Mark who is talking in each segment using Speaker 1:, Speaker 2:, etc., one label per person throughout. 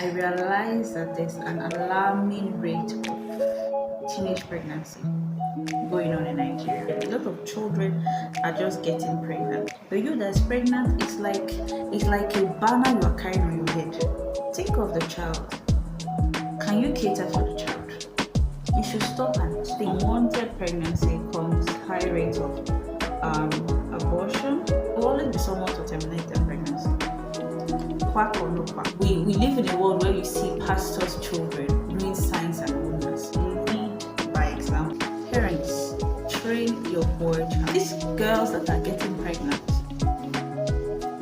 Speaker 1: I realized that there's an alarming rate of teenage pregnancy going on in Nigeria. A lot of children are just getting pregnant. For you that's pregnant, it's like a banner you are carrying on your head. Think of the child. Can you cater for the child? You should stop and think. Unwanted pregnancy comes high rate of abortion. There will always be someone to terminate their pregnancy. Quack or no quack. We live in a world where you see pastors' children doing signs and wonders. Lead by example. Parents, train your boy child. These girls that are getting pregnant,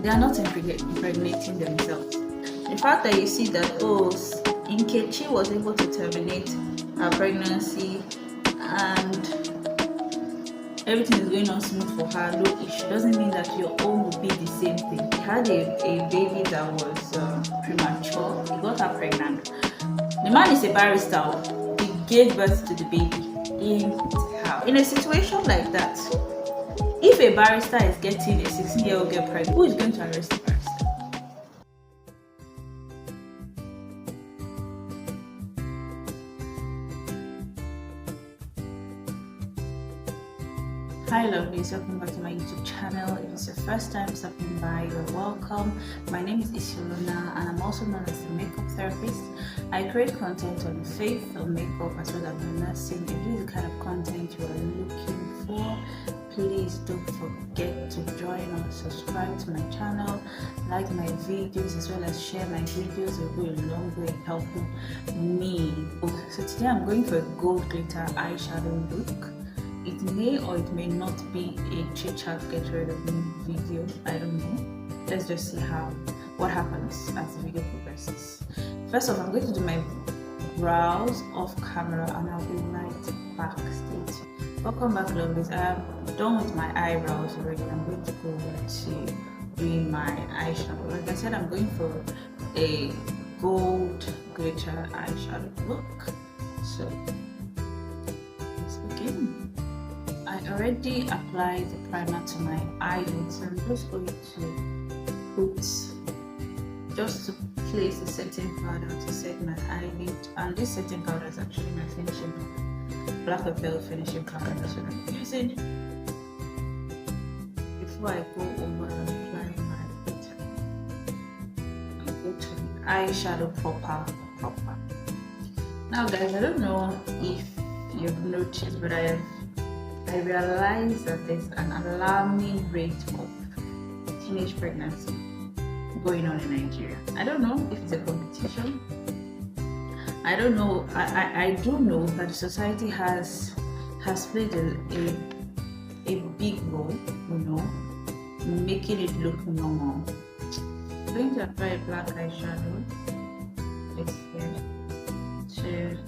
Speaker 1: they are not impregnating themselves. The fact that you see that Chit was able to terminate her pregnancy and everything is going on smooth for her, no issue, doesn't mean that your own will be the same thing. He had a baby that was premature. He got her pregnant. The man is a barrister. He gave birth to the baby in a situation like that. If a barrister is getting a 16-year-old girl pregnant, who is going to arrest the barrister? Hi lovelies, welcome back to my YouTube channel. If it's your first time stopping by, you're welcome. My name is Isilona and I'm also known as a makeup therapist. I create content on faith, on makeup, as well as on nursing. If this is the kind of content you are looking for, please don't forget to join or subscribe to my channel, like my videos, as well as share my videos. It will go a long way in helping me. So today I'm going for a gold glitter eyeshadow look. It may or it may not be a chit chat get rid of me video. I don't know. Let's just see what happens as the video progresses. First off, I'm going to do my brows off camera and I'll be right back. Stay tuned. Welcome back, lovelies. I'm done with my eyebrows already. I'm going to go to doing my eyeshadow. Like I said, I'm going for a gold glitter eyeshadow look. So let's begin. I already applied the primer to my eyelids, so I'm just going to just to place a setting powder to set my eyelid, and this setting powder is actually my finishing powder, Black Veil finishing powder. That's what I'm using before I go over applying my glitter. I'll go to the eyeshadow proper. Now guys, I don't know if you've noticed, but I realized that there's an alarming rate of teenage pregnancy going on in Nigeria. I don't know if it's a competition. I don't know. I do know that society has played a big role, making it look normal. I'm going to apply a black eyeshadow. It's here to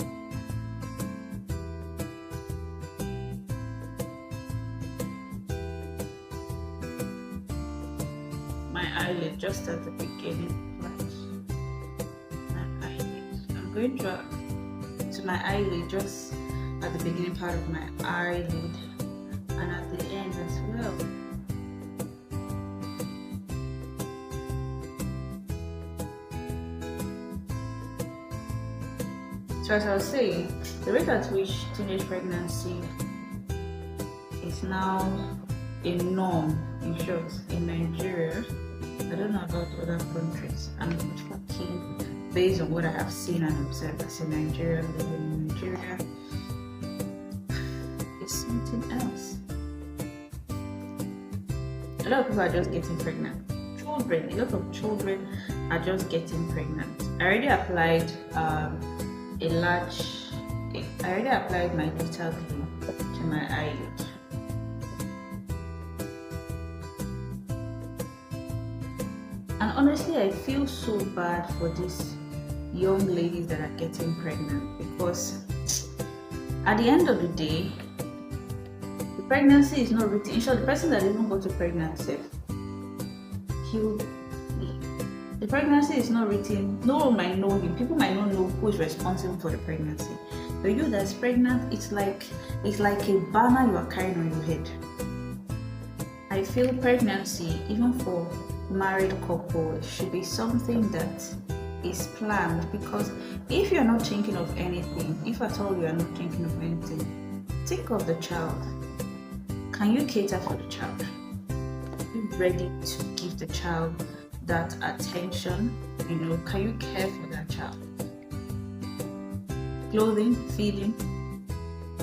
Speaker 1: my eyelid, just at the beginning. My eyelid. I'm going to my eyelid just at the beginning part of my eyelid and at the end as well. So as I was saying, the rate at which teenage pregnancy is now a norm, in short, in Nigeria. I don't know about other countries. I'm talking based on what I have seen and observed as a Nigerian living in Nigeria. It's something else. A lot of people are just getting pregnant. A lot of children are just getting pregnant. I already applied my glitter glue to my eyelid. And honestly, I feel so bad for these young ladies that are getting pregnant, because at the end of the day, the pregnancy is not written. In short, the person that even got to pregnancy, the pregnancy is not written. No one might know him. People might not know who is responsible for the pregnancy. But you that's pregnant, it's like a banner you are carrying on your head. I feel pregnancy, even for married couple, should be something that is planned, because if you're not thinking of anything, if at all you are not thinking of anything, think of the child. Can you cater for the child? Are you ready to give the child that attention? Can you care for that child? Clothing, feeding,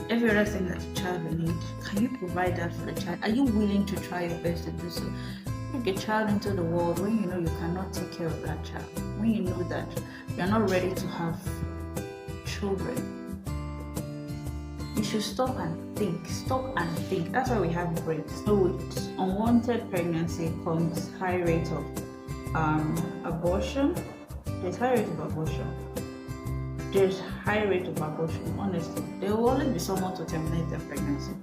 Speaker 1: every other thing that the child will need, can you provide that for the child? Are you willing to try your best to do so? Bring a child into the world when you know you cannot take care of that child, when you know that you're not ready to have children. You should stop and think. That's why we have breaks. So with unwanted pregnancy comes high rate of abortion. There's high rate of abortion. Honestly. There will always be someone to terminate their pregnancy.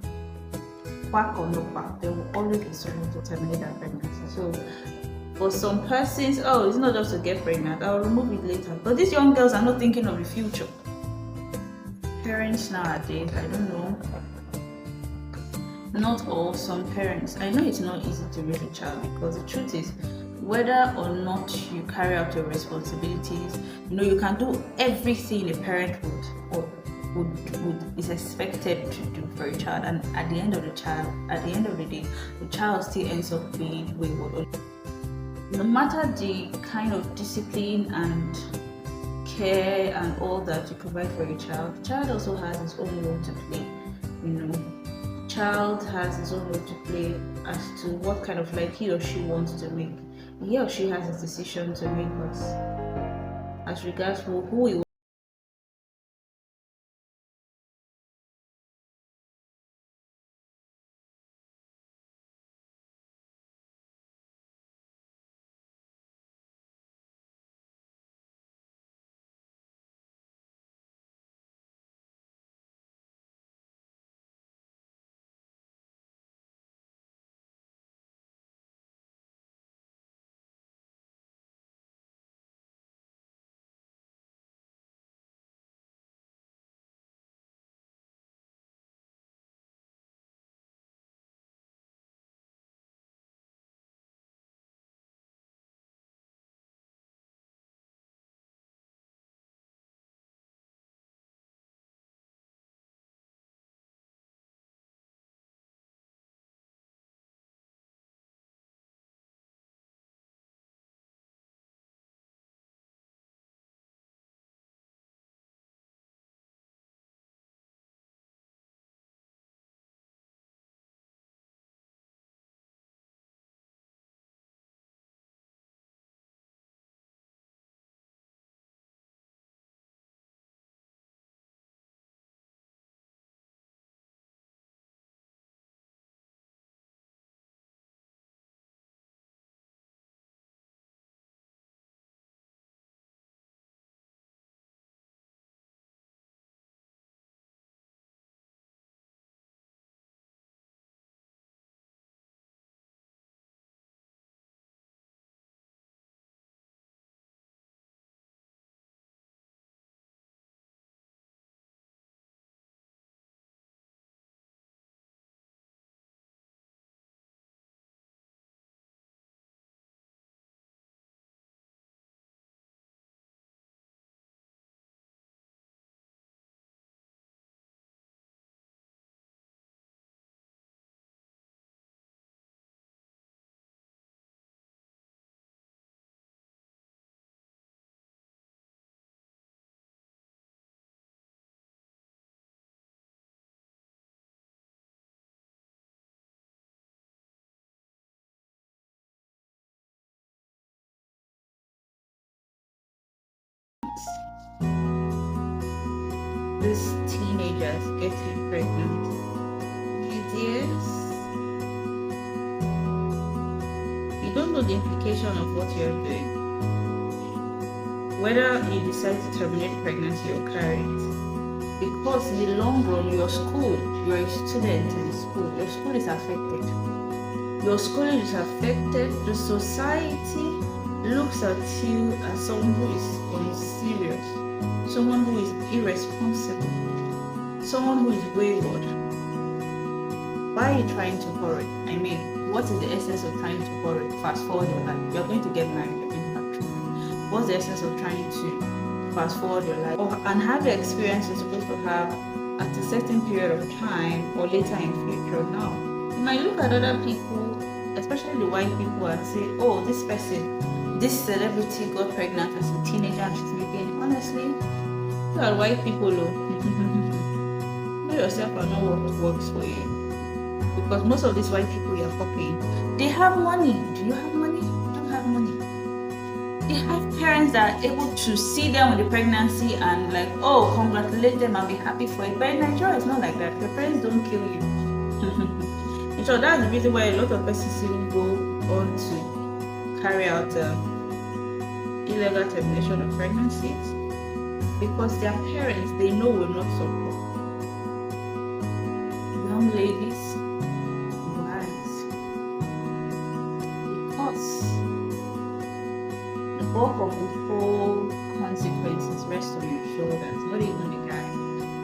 Speaker 1: Quack or no quack, there will always be someone to terminate their pregnancy. So for some persons, it's not just to get pregnant, I'll remove it later. But these young girls are not thinking of the future. Parents nowadays, I don't know, not all, some parents, I know it's not easy to raise a child, because the truth is, whether or not you carry out your responsibilities, you can do everything a parent would is expected to do for a child, and at the end of the day, the child still ends up being wayward. No matter the kind of discipline and care and all that you provide for your child, the child also has his own role to play. The child has his own role to play as to what kind of life he or she wants to make. He or she has a decision to make, but as regards who he these teenagers getting pregnant. Yes, you don't know the implication of what you're doing. Whether you decide to terminate pregnancy or carry it, because in the long run, you're a student in the school, your school is affected. Your school is affected. The society looks at you as someone who is unserious, someone who is irresponsible, someone who is wayward. Why are you trying to hurry? I mean, what is the essence of trying to hurry? Fast forward your life. You're going to get married, you're going to have children. what's the essence of trying to fast forward your life and have the experience you're supposed to have at a certain period of time or later in future? Now, you might look at other people, especially the white people, and say, oh, this person, this celebrity got pregnant as a teenager and she's making. Honestly, you are white people, know yourself and know what works for you. Because most of these white people you're copying, they have money. Do you have money? You don't have money. They have parents that are able to see them with the pregnancy and like, oh, congratulate them and be happy for it. But in Nigeria, it's not like that. Your parents don't kill you. So that's the reason why a lot of persons even go on to carry out illegal termination of pregnancies, because their parents, they know, will not support. Young ladies, wives, because the bulk of the whole consequences rest on your shoulders, not even the guy.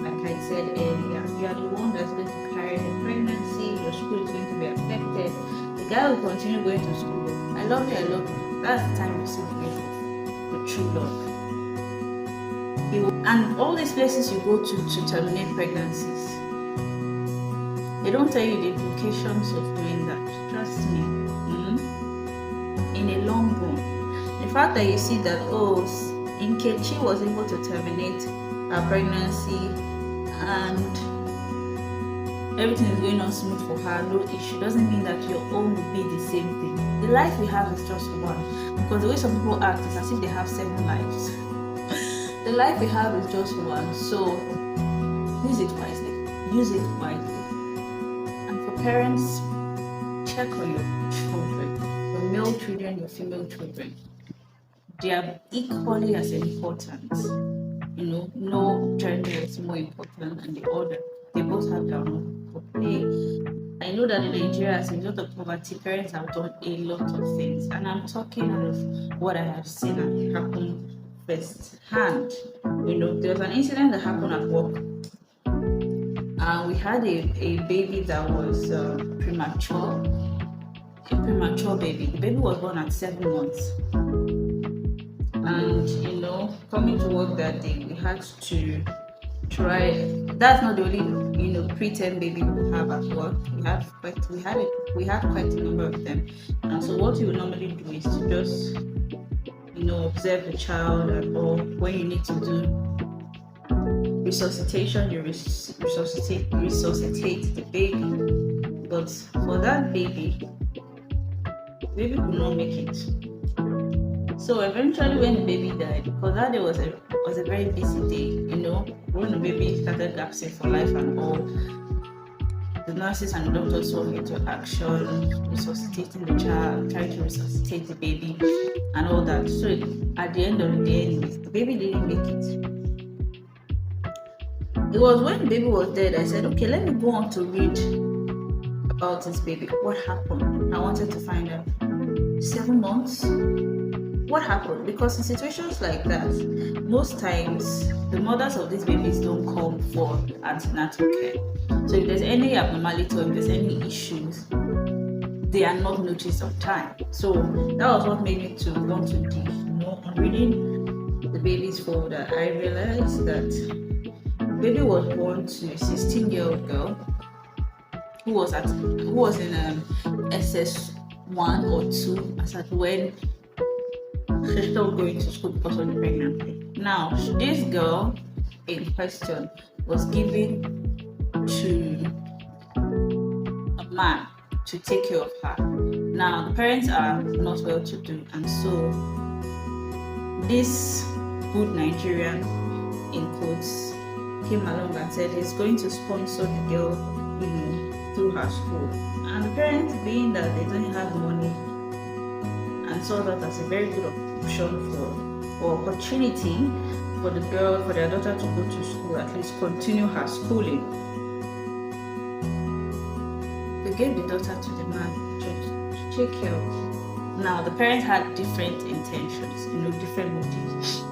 Speaker 1: Like I said earlier, you are the one that's going to carry the pregnancy, your school is going to be affected. The guy will continue going to school. I love you, I love you. That's the time you see the true love. And all these places you go to terminate pregnancies, they don't tell you the implications of doing that. Trust me. In a long run, the fact that you see that, oh, Nkechi was able to terminate her pregnancy and everything is going on smooth for her, no issue, doesn't mean that your own will be the same thing. The life we have is just one. Because the way some people act is as if they have 7 lives. The life we have is just one, so use it wisely. Use it wisely. And for parents, check on your children, your male children, your female children. They are equally as important. No gender is more important than the other. They both have their own to play. I know that in Nigeria, as a result of poverty, parents have done a lot of things, and I'm talking of what I have seen happen firsthand. There was an incident that happened at work. We had a baby that was premature, a premature baby. The baby was born at 7 months. And coming to work that day, we had to try. That's not the only preterm baby we have at work. We had quite a number of them. And so what you would normally do is to just observe the child, and or when you need to do resuscitation, you resuscitate the baby. But for that baby, the baby could not make it. So eventually, when the baby died, because that day was a very busy day, when the baby started gasping for life and all, the nurses and the doctors saw into action, resuscitating the child, trying to resuscitate the baby, and all that. So at the end of the day, anyways, the baby didn't make it. It was when the baby was dead, I said, okay, let me go on to read about this baby. What happened? I wanted to find out. 7 months? What happened? Because in situations like that, most times the mothers of these babies don't come for antenatal care. So if there's any abnormality or if there's any issues, they are not noticed on time. So that was what made me to want to dig. On reading the baby's folder, I realized that the baby was born to a 16-year-old girl who was in SS1 or 2 as at when she's still going to school because of the pregnancy. Now, this girl in question was given to a man to take care of her. Now, the parents are not well to do, and so this good Nigerian, in quotes, came along and said he's going to sponsor the girl, through her school. And the parents, being that they don't have money, and saw that as a very good option or opportunity for the girl, for their daughter to go to school, at least continue her schooling. They gave the daughter to the man to take care of. Now, the parents had different intentions, different motives.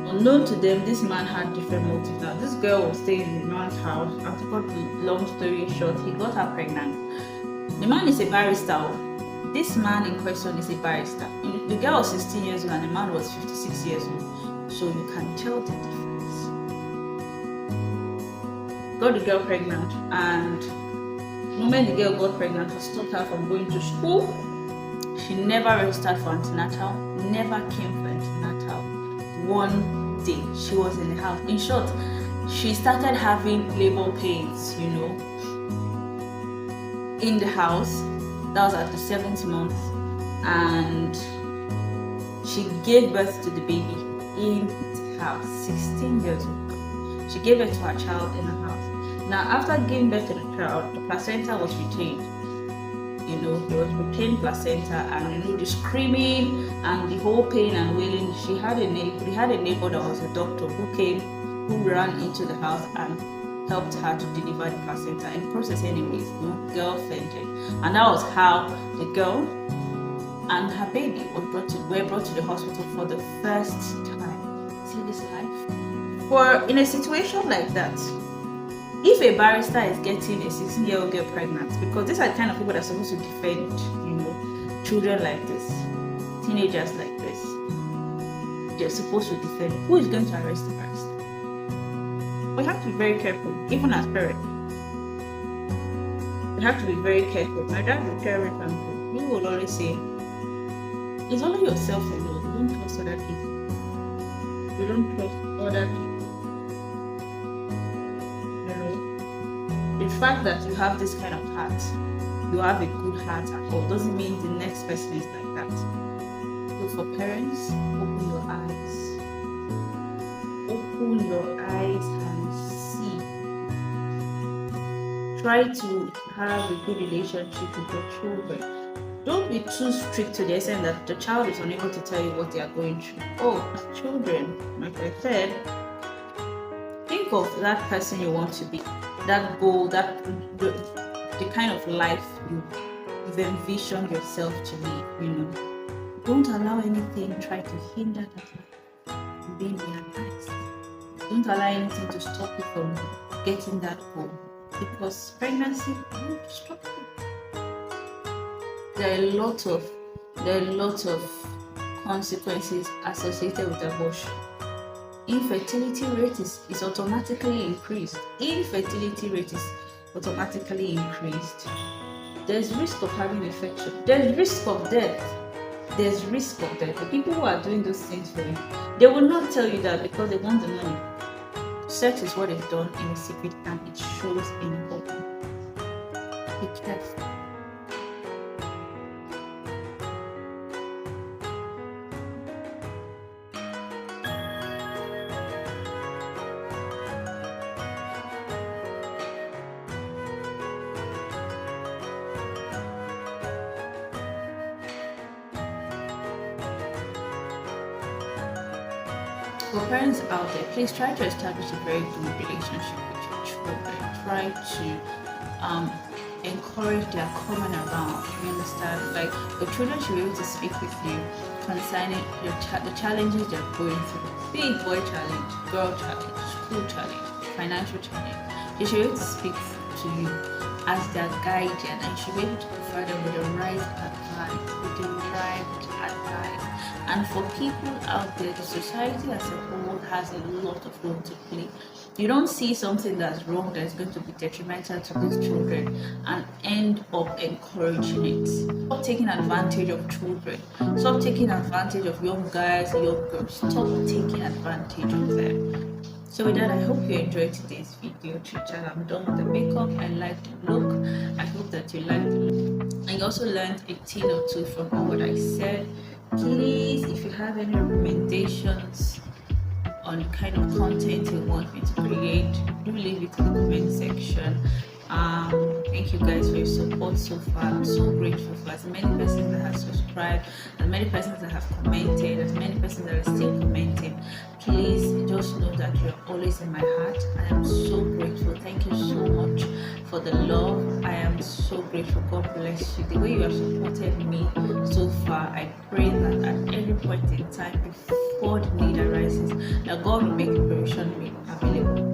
Speaker 1: Unknown to them, this man had different motives. Now, this girl was staying in the man's house, and to cut the long story short, he got her pregnant. The man is a barrister. This man in question is a barrister. The girl was 16 years old and the man was 56 years old. So you can tell the difference. Got the girl pregnant, and the moment the girl got pregnant, it stopped her from going to school. She never registered for antenatal, never came for antenatal. One day she was in the house. In short, she started having labor pains, in the house. That was at the 7th month, and she gave birth to the baby in the house. 16 years old. She gave birth to her child in the house. Now, after giving birth to the child, the placenta was retained. There was retained placenta, and the screaming and the whole pain and wailing. She had a neighbor that was a doctor who ran into the house and helped her to deliver the placenta. In the process, anyways, the girl fainted, and that was how the girl and her baby were brought to the hospital for the first time. See this life? In a situation like that, if a barrister is getting a 16-year-old girl pregnant, because these are the kind of people that are supposed to defend, children like this, teenagers like this, they're supposed to defend. Who is going to arrest the barrister? We have to be very careful, even as parents. We have to be very careful. My dad will tell me something. He will always say, it's only yourself alone. You don't trust other people. You don't trust other people. The fact that you have this kind of heart, you have a good heart at all, doesn't mean the next person is like that. So for parents, open your eyes. Open your eyes and see. Try to have a good relationship with your children. Don't be too strict to the extent that the child is unable to tell you what they are going through. Oh, children, like I said, think of that person you want to be, that goal, the kind of life you've envisioned yourself to live. Don't allow anything try to hinder that life from being realized. Don't allow anything to stop you from getting that goal, because pregnancy won't stop you. There are a lot of consequences associated with abortion. Infertility rate is automatically increased. There's risk of having infection. There's risk of death. The people who are doing those things for you, they will not tell you that because they want the money. Sex is what is done in a secret and it shows in open. Be careful. For parents out there, please try to establish a very good relationship with your children. Try to encourage their coming around. You understand? Like, your children should be able to speak with you concerning the challenges they're going through. Be it boy challenge, girl challenge, school challenge, financial challenge. They should be able to speak to you as their guardian, and you should be able to provide them with the right advice, And for people out there, the society as a whole has a lot of role to play. You don't see something that's wrong that's going to be detrimental to these children and end up encouraging it. Stop taking advantage of children. Stop taking advantage of young guys, young girls. Stop taking advantage of them. So with that, I hope you enjoyed today's video. I'm done with the makeup. I like the look. I hope that you liked the look. And you also learned a thing or two from all what I said. Please, if you have any recommendations on the kind of content you want me to create, do leave it in the comment section. Thank you guys for your support so far. I'm so grateful for as many persons that have subscribed, as many persons that have commented, as many persons that are still commenting. Please just know that you're always in my heart. I am so grateful. Thank you so much for the love. I am so grateful. God bless you. The way you have supported me so far, I pray that at every point in time before the need arises, that God will make a provision available.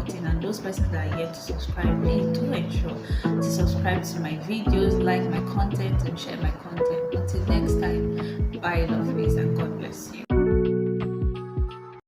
Speaker 1: And those persons that are yet to subscribe, please do ensure to subscribe to my videos, like my content, and share my content. Until next time, bye, lovelies, and God bless you.